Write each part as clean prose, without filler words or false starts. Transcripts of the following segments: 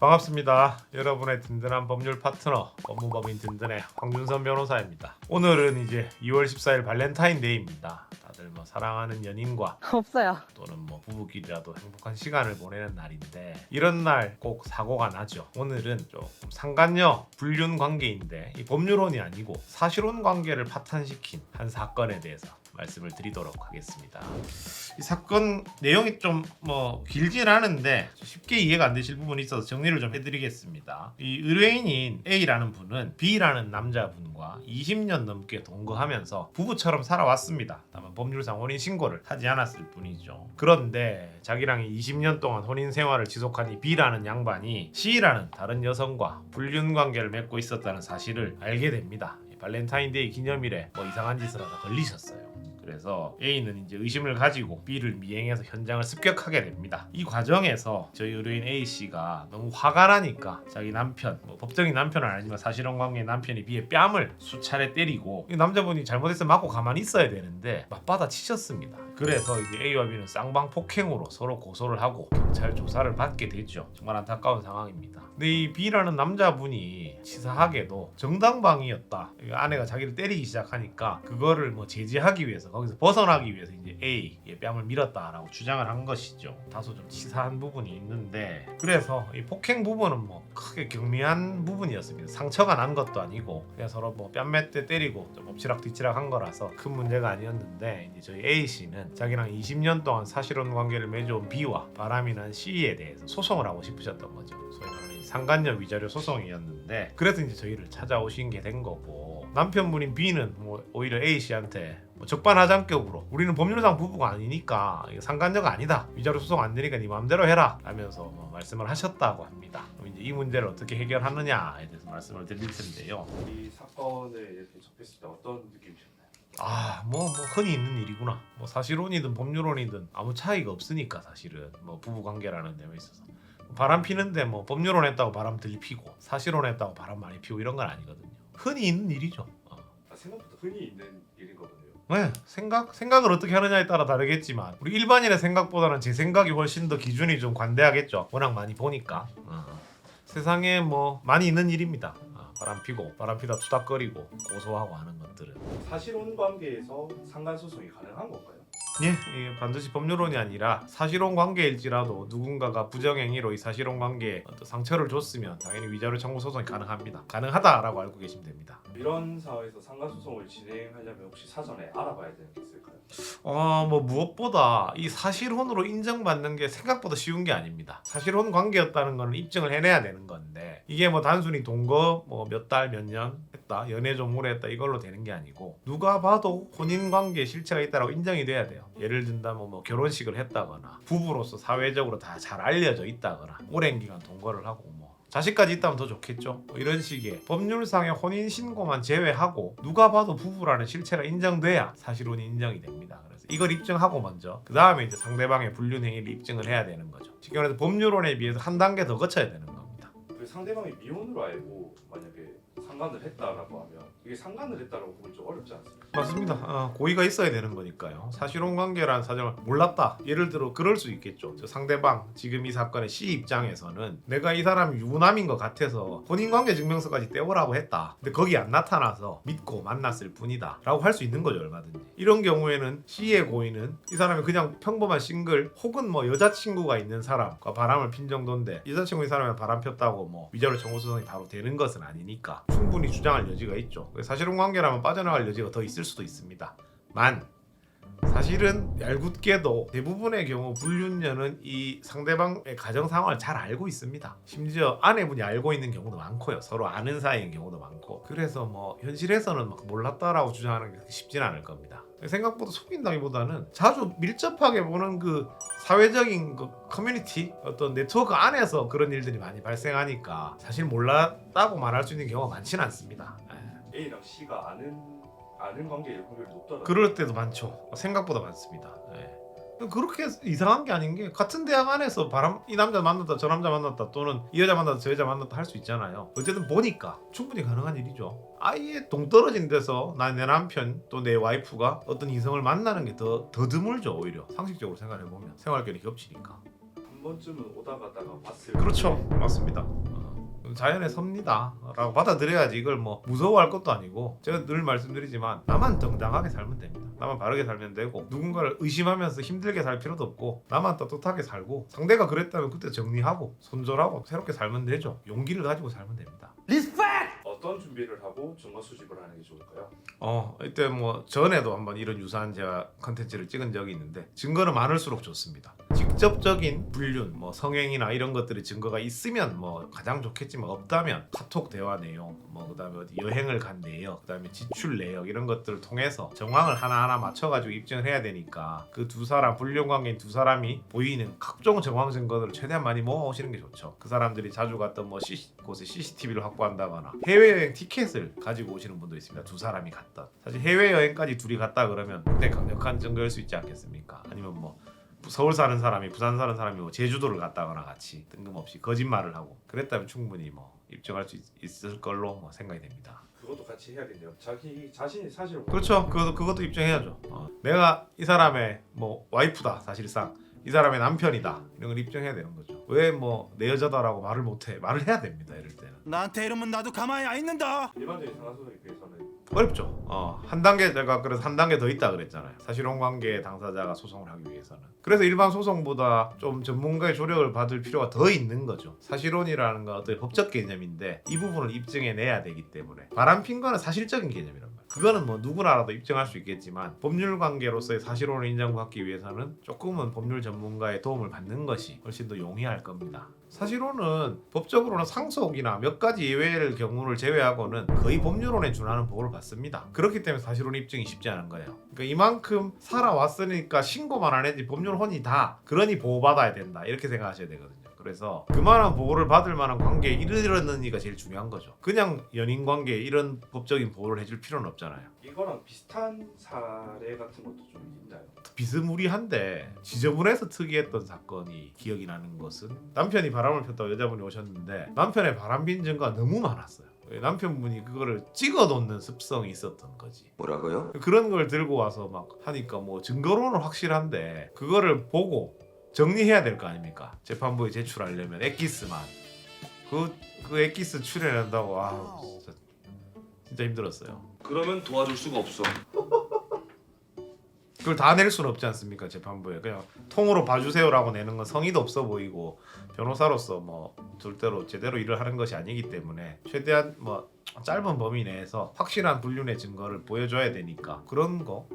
반갑습니다. 여러분의 든든한 법률 파트너 법무법인 든든의 황준선 변호사입니다. 오늘은 이제 2월 14일 발렌타인데이입니다. 다들 뭐 사랑하는 연인과 없어요. 또는 뭐 부부끼리라도 행복한 시간을 보내는 날인데 이런 날 꼭 사고가 나죠. 오늘은 조금 상간녀 불륜 관계인데 이 법률론이 아니고 사실혼 관계를 파탄시킨 한 사건에 대해서 말씀을 드리도록 하겠습니다. 이 사건 내용이 좀 뭐 길진 않은데 쉽게 이해가 안 되실 부분이 있어서 정리를 좀 해드리겠습니다. 이 의뢰인인 A라는 분은 B라는 남자분과 20년 넘게 동거하면서 부부처럼 살아왔습니다. 다만 법률상 혼인 신고를 하지 않았을 뿐이죠. 그런데 자기랑 20년 동안 혼인 생활을 지속한 이 B라는 양반이 C라는 다른 여성과 불륜 관계를 맺고 있었다는 사실을 알게 됩니다. 발렌타인데이 기념일에 뭐 이상한 짓을 하다 걸리셨어요. 그래서 A는 이제 의심을 가지고 B를 미행해서 현장을 습격하게 됩니다. 이 과정에서 저희 의뢰인 A씨가 너무 화가 나니까 자기 남편, 뭐 법정인 남편은 아니지만 사실혼 관계의 남편이 B의 뺨을 수차례 때리고 이 남자분이 잘못했으면 맞고 가만히 있어야 되는데 맞받아 치셨습니다. 그래서 이제 A와 B는 쌍방 폭행으로 서로 고소를 하고 경찰 조사를 받게 되죠. 정말 안타까운 상황입니다. 근데 이 B라는 남자분이 치사하게도 정당방위였다. 아내가 자기를 때리기 시작하니까 그거를 뭐 제지하기 위해서 거기서 벗어나기 위해서 이제 A의 뺨을 밀었다라고 주장을 한 것이죠. 다소 좀 치사한 부분이 있는데 그래서 이 폭행 부분은 뭐 크게 경미한 부분이었습니다. 상처가 난 것도 아니고 그냥 서로 뭐 뺨맞대 때리고 좀 엎치락 뒤치락 한 거라서 큰 문제가 아니었는데 이제 저희 A 씨는 자기랑 20년 동안 사실혼 관계를 맺어온 B와 바람이 난 C에 대해서 소송을 하고 싶으셨던 거죠. 소위 말하는 상간녀 위자료 소송이었는데 그래서 이제 저희를 찾아오신 게 된 거고 남편분인 B는 뭐 오히려 A 씨한테 뭐 적반하장격으로 우리는 법률상 부부가 아니니까 상간녀가 아니다. 위자료 소송 안 되니까 네 마음대로 해라 라면서 뭐 말씀을 하셨다고 합니다. 그럼 이제 이 문제를 어떻게 해결하느냐에 대해서 말씀을 드릴 텐데요. 이 사건을 이렇게 접했을 때 어떤 느낌이셨나요? 뭐 흔히 있는 일이구나. 뭐 사실혼이든 법률혼이든 아무 차이가 없으니까 사실은 뭐 부부 관계라는 데에 있어서 바람 피는데 뭐 법률혼 했다고 바람 덜 피고 사실혼 했다고 바람 많이 피고 이런 건 아니거든요. 흔히 있는 일이죠. 생각보다 흔히 있는 일인 거군요. 네, 생각을 어떻게 하느냐에 따라 다르겠지만 우리 일반인의 생각보다는 제 생각이 훨씬 더 기준이 좀 관대하겠죠. 워낙 많이 보니까. 세상에 뭐 많이 있는 일입니다. 바람 피고 바람 피다 투닥거리고 고소하고 하는 것들은. 사실혼 관계에서 상간 소송이 가능한 건가요? 예, 반드시 법률혼이 아니라 사실혼 관계일지라도 누군가가 부정행위로 이 사실혼 관계에 어떤 상처를 줬으면 당연히 위자료 청구 소송이 가능합니다. 가능하다라고 알고 계시면 됩니다. 이런 상황에서 상간 소송을 진행하려면 혹시 사전에 알아봐야 되는 게 있을까요? 뭐 무엇보다 이 사실혼으로 인정받는 게 생각보다 쉬운 게 아닙니다. 사실혼 관계였다는 거는 입증을 해내야 되는 건데 이게 뭐 단순히 동거 뭐 몇 달 몇 년 했다 연애 좀 오래 했다 이걸로 되는 게 아니고 누가 봐도 혼인 관계에 실체가 있다고 인정이 돼야 돼요. 예를 든다면 뭐 결혼식을 했다거나 부부로서 사회적으로 다 잘 알려져 있다거나 오랜 기간 동거를 하고 뭐 자식까지 있다면 더 좋겠죠. 뭐 이런 식의 법률상의 혼인신고만 제외하고 누가 봐도 부부라는 실체가 인정돼야 사실혼이 인정이 됩니다. 그래서 이걸 입증하고 먼저 그 다음에 이제 상대방의 불륜행위를 입증을 해야 되는 거죠. 쉽게 말해서 법률혼에 비해서 한 단계 더 거쳐야 되는 겁니다. 그 상대방이 미혼으로 알고 만약에 상간을 했다라고 하면 이게 상간을 했다라고 보기 좀 어렵지 않습니까? 맞습니다. 고의가 있어야 되는 거니까요. 사실혼 관계라는 사정을 몰랐다. 예를 들어 그럴 수 있겠죠. 저 상대방 지금 이 사건의 C 입장에서는 내가 이 사람이 유부남인 것 같아서 혼인관계 증명서까지 떼오라고 했다. 근데 거기 안 나타나서 믿고 만났을 뿐이다. 라고 할 수 있는 거죠 얼마든지. 이런 경우에는 C의 고의는 이 사람이 그냥 평범한 싱글 혹은 뭐 여자친구가 있는 사람과 바람을 핀 정도인데 여자친구 이 사람이 바람 폈다고 뭐 위자료 청구 소송이 바로 되는 것은 아니니까 충분히 주장할 여지가 있죠. 사실혼 관계라면 빠져나갈 여지가 더 있을 수도 있습니다. 사실은 얄궂게도 대부분의 경우 불륜녀는 이 상대방의 가정 상황을 잘 알고 있습니다. 심지어 아내분이 알고 있는 경우도 많고요. 서로 아는 사이인 경우도 많고. 그래서 뭐 현실에서는 막 몰랐다라고 주장하는 게 쉽지는 않을 겁니다. 생각보다 속인다기보다는 자주 밀접하게 보는 그 사회적인 그 커뮤니티 어떤 네트워크 안에서 그런 일들이 많이 발생하니까 사실 몰랐다고 말할 수 있는 경우가 많지는 않습니다. A랑 C가 아는 관계일 확률이 높더라고요. 그럴 때도 많죠. 생각보다 많습니다. 그렇게 이상한 게 아닌 게 같은 대학 안에서 이 남자 만났다 저 남자 만났다 또는 이 여자 만났다 저 여자 만났다 할 수 있잖아요. 어쨌든 보니까 충분히 가능한 일이죠. 아예 동떨어진 데서 내 남편 또 내 와이프가 어떤 이성을 만나는 게 더 드물죠. 오히려 상식적으로 생각해보면 생활권이 겹치니까. 한 한 번쯤은 오다 가다가 봤을 그렇죠. 때 맞습니다. 자연의 섭니다 라고 받아들여야지. 이걸 뭐 무서워할 것도 아니고, 제가 늘 말씀드리지만 나만 정당하게 살면 됩니다. 나만 바르게 살면 되고, 누군가를 의심하면서 힘들게 살 필요도 없고, 나만 떳떳하게 살고, 상대가 그랬다면 그때 정리하고 손절하고 새롭게 살면 되죠. 용기를 가지고 살면 됩니다. 어떤 준비를 하고 증거 수집을 하는 게 좋을까요? 이때 뭐 전에도 한번 이런 유사한 제가 컨텐츠를 찍은 적이 있는데, 증거는 많을수록 좋습니다. 직접적인 불륜, 뭐 성행이나 이런 것들이 증거가 있으면 뭐 가장 좋겠지만, 없다면 카톡 대화 내용, 뭐 그다음에 어디 여행을 간 내역, 그다음에 지출 내역, 이런 것들을 통해서 정황을 하나하나 맞춰가지고 입증을 해야 되니까, 그 두 사람, 불륜 관계인 두 사람이 보이는 각종 정황 증거들을 최대한 많이 모아오시는 게 좋죠. 그 사람들이 자주 갔던 뭐 곳에 CCTV를 확보한다거나, 해외여행 티켓을 가지고 오시는 분도 있습니다. 두 사람이 갔던. 사실 해외여행까지 둘이 갔다 그러면 굉장히 강력한 증거일 수 있지 않겠습니까? 아니면 뭐 서울 사는 사람이 부산 사는 사람이 뭐 제주도를 갔다거나 같이 뜬금없이 거짓말을 하고 그랬다면 충분히 뭐 입증할 수 있을 걸로 뭐 생각이 됩니다. 그것도 같이 해야겠네요. 자기 자신이 사실을 그렇죠. 그것도 입증해야죠. 내가 이 사람의 뭐 와이프다, 사실상 이 사람의 남편이다, 이런 걸 입증해야 되는 거죠. 왜 뭐 내 여자다라고 말을 못해? 말을 해야 됩니다. 이럴 때는. 나한테 이러면 나도 가만히 안 있는다. 일반적인 상하소설에 비해서는 어렵죠. 한 단계, 제가 그래서 한 단계 더 있다 그랬잖아요. 사실혼관계 당사자가 소송을 하기 위해서는. 그래서 일반 소송보다 좀 전문가의 조력을 받을 필요가 더 있는 거죠. 사실혼이라는 건 어떤 법적 개념인데, 이 부분을 입증해내야 되기 때문에. 바람핀 거는 사실적인 개념이란 말이에요. 그거는 뭐 누구나라도 입증할 수 있겠지만, 법률 관계로서의 사실혼을 인정받기 위해서는 조금은 법률 전문가의 도움을 받는 것이 훨씬 더 용이할 겁니다. 사실혼은 법적으로는 상속이나 몇 가지 예외를 경우를 제외하고는 거의 법률혼에 준하는 보호를 받습니다. 그렇기 때문에 사실혼 입증이 쉽지 않은 거예요. 그러니까 이만큼 살아왔으니까 신고만 안 해야지 법률혼이다, 그러니 보호받아야 된다, 이렇게 생각하셔야 되거든요. 그래서 그만한 보호를 받을 만한 관계에 이르렀느니가 제일 중요한 거죠. 그냥 연인 관계에 이런 법적인 보호를 해줄 필요는 없잖아요. 이거랑 비슷한 사례 같은 것도 좀 있나요? 비스무리한데 지저분해서 특이했던 사건이 기억이 나는 것은, 남편이 바람을 폈다고 여자분이 오셨는데 남편의 바람핀 증거가 너무 많았어요. 남편분이 그거를 찍어 놓는 습성이 있었던 거지. 뭐라고요? 그런 걸 들고 와서 막 하니까 뭐 증거로는 확실한데, 그거를 보고 정리해야 될 거 아닙니까? 재판부에 제출하려면 엑기스만 그 엑기스 출연한다고, 진짜 힘들었어요. 그러면 도와줄 수가 없어. 그걸 다 낼 수는 없지 않습니까? 재판부에 그냥 통으로 봐주세요라고 내는 건 성의도 없어 보이고, 변호사로서 뭐 절대로 제대로 일을 하는 것이 아니기 때문에 최대한 뭐 짧은 범위 내에서 확실한 불륜의 증거를 보여줘야 되니까 그런 거.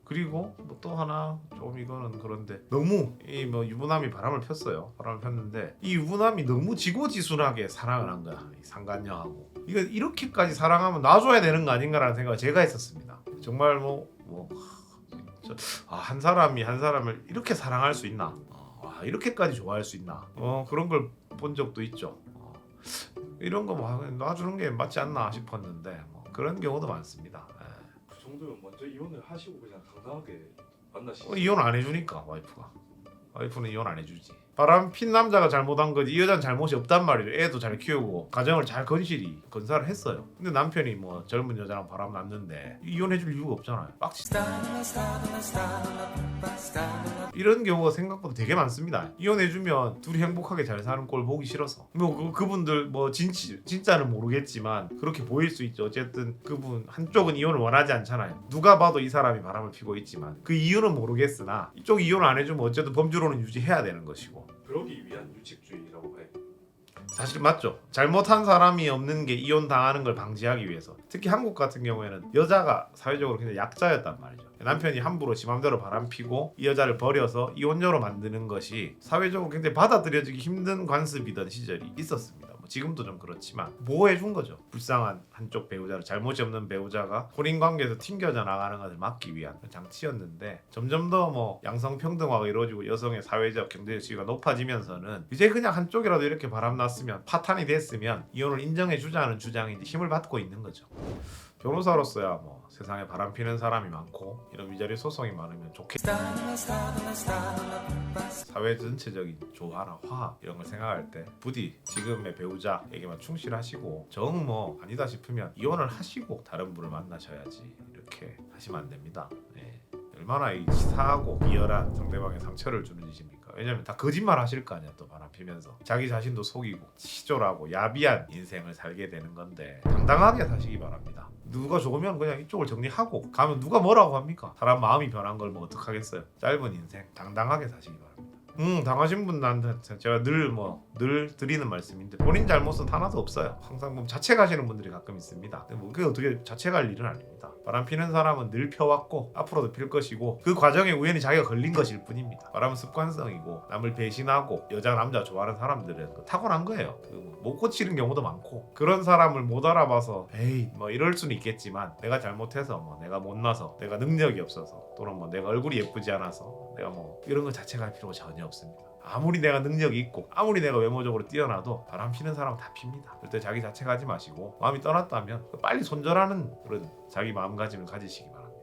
그리고 뭐 또 하나 좀, 이거는 그런데, 너무 이 뭐 유부남이 바람을 폈는데 이 유부남이 너무 지고지순하게 사랑을 한 거야, 이 상간녀하고. 이거 이렇게까지 사랑하면 놔줘야 되는 거 아닌가라는 생각을 제가 했었습니다. 정말 한 사람이 한 사람을 이렇게 사랑할 수 있나? 이렇게까지 좋아할 수 있나? 그런 걸 본 적도 있죠. 이런 거 뭐 놔주는 게 맞지 않나 싶었는데, 뭐 그런 경우도 많습니다. 그 정도면 먼저 이혼을 하시고 그냥 당당하게 만나시죠. 이혼 안 해주니까 와이프는 이혼 안 해주지. 바람 핀 남자가 잘못한 거지, 이 여자는 잘못이 없단 말이죠. 애도 잘 키우고 가정을 잘 건실히 건사를 했어요. 근데 남편이 뭐 젊은 여자랑 바람 났는데 이혼해줄 이유가 없잖아요. 이런 경우가 생각보다 되게 많습니다. 이혼해주면 둘이 행복하게 잘 사는 꼴 보기 싫어서. 뭐 그분들 뭐 진짜는 모르겠지만 그렇게 보일 수 있죠. 어쨌든 그분 한쪽은 이혼을 원하지 않잖아요. 누가 봐도 이 사람이 바람을 피고 있지만 그 이유는 모르겠으나, 이쪽이 이혼을 안 해주면 어쨌든 범죄로는 유지해야 되는 것이고. 그러기 위한 유책주의라고 해요. 사실 맞죠. 잘못한 사람이 없는 게 이혼 당하는 걸 방지하기 위해서. 특히 한국 같은 경우에는 여자가 사회적으로 굉장히 약자였단 말이죠. 남편이 함부로 지 맘대로 바람피고 이 여자를 버려서 이혼녀로 만드는 것이 사회적으로 굉장히 받아들여지기 힘든 관습이던 시절이 있었습니다. 지금도 좀 그렇지만 보호해준 거죠. 불쌍한 한쪽 배우자를, 잘못이 없는 배우자가 혼인관계에서 튕겨져 나가는 것을 막기 위한 장치였는데, 점점 더 뭐 양성평등화가 이루어지고 여성의 사회적 경제적 지위가 높아지면서는 이제 그냥 한쪽이라도 이렇게 바람났으면, 파탄이 됐으면 이혼을 인정해주자는 주장이 이제 힘을 받고 있는 거죠. 변호사로서야 뭐 세상에 바람피는 사람이 많고 이런 위자료 소송이 많으면 좋겠다. 사회 전체적인 조화나 화합 이런 걸 생각할 때 부디 지금의 배우자에게만 충실하시고, 정 뭐 아니다 싶으면 이혼을 하시고 다른 분을 만나셔야지, 이렇게 하시면 안 됩니다. 얼마나 이 치사하고 비열한 상대방의 상처를 주는 짓입니까? 왜냐면 다 거짓말 하실 거 아니야. 또 바람 피면서 자기 자신도 속이고 치졸하고 야비한 인생을 살게 되는 건데 당당하게 사시기 바랍니다. 누가 좋으면 그냥 이쪽을 정리하고 가면 누가 뭐라고 합니까? 사람 마음이 변한 걸 뭐 어떡하겠어요. 짧은 인생 당당하게 사시기 바랍니다. 당하신 분한테 제가 늘 드리는 말씀인데 본인 잘못은 하나도 없어요. 항상 보면 자책하시는 분들이 가끔 있습니다. 근데 뭐 그게 어떻게 자책할 일은 아닙니다. 바람 피는 사람은 늘 펴왔고 앞으로도 필 것이고 그 과정에 우연히 자기가 걸린 것일 뿐입니다. 바람은 습관성이고 남을 배신하고 여자 남자 좋아하는 사람들은 타고난 거예요. 못 고치는 경우도 많고 그런 사람을 못 알아봐서 에이 뭐 이럴 수는 있겠지만 내가 잘못해서 뭐 내가 못나서 내가 능력이 없어서 또는 뭐 내가 얼굴이 예쁘지 않아서 내가 뭐 이런 거 자책할 필요가 전혀 없습니다. 아무리 내가 능력이 있고 아무리 내가 외모적으로 뛰어나도 바람 피는 사람은 다 핍니다. 그때 자기 자책하지 마시고 마음이 떠났다면 빨리 손절하는 그런 자기 마음가짐을 가지시기 바랍니다.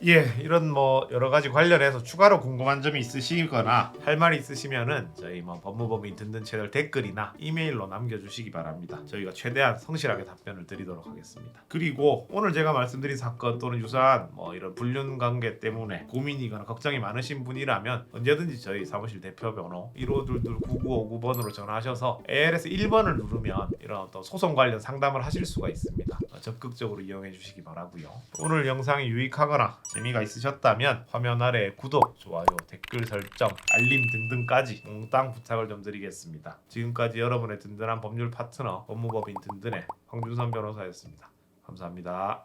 예, 이런 뭐 여러 가지 관련해서 추가로 궁금한 점이 있으시거나 할 말이 있으시면은 저희 뭐 법무법인 든든 채널 댓글이나 이메일로 남겨주시기 바랍니다. 저희가 최대한 성실하게 답변을 드리도록 하겠습니다. 그리고 오늘 제가 말씀드린 사건 또는 유사한 뭐 이런 불륜 관계 때문에 고민이거나 걱정이 많으신 분이라면 언제든지 저희 사무실 대표번호 1522-9959번으로 전화하셔서 ALS 1번을 누르면 이런 어떤 소송 관련 상담을 하실 수가 있습니다. 적극적으로 이용해 주시기 바라고요. 오늘 영상이 유익하거나 재미가 있으셨다면 화면 아래 구독, 좋아요, 댓글 설정, 알림 등등까지 몽땅 부탁을 좀 드리겠습니다. 지금까지 여러분의 든든한 법률 파트너 법무법인 든든의 황준선 변호사였습니다. 감사합니다.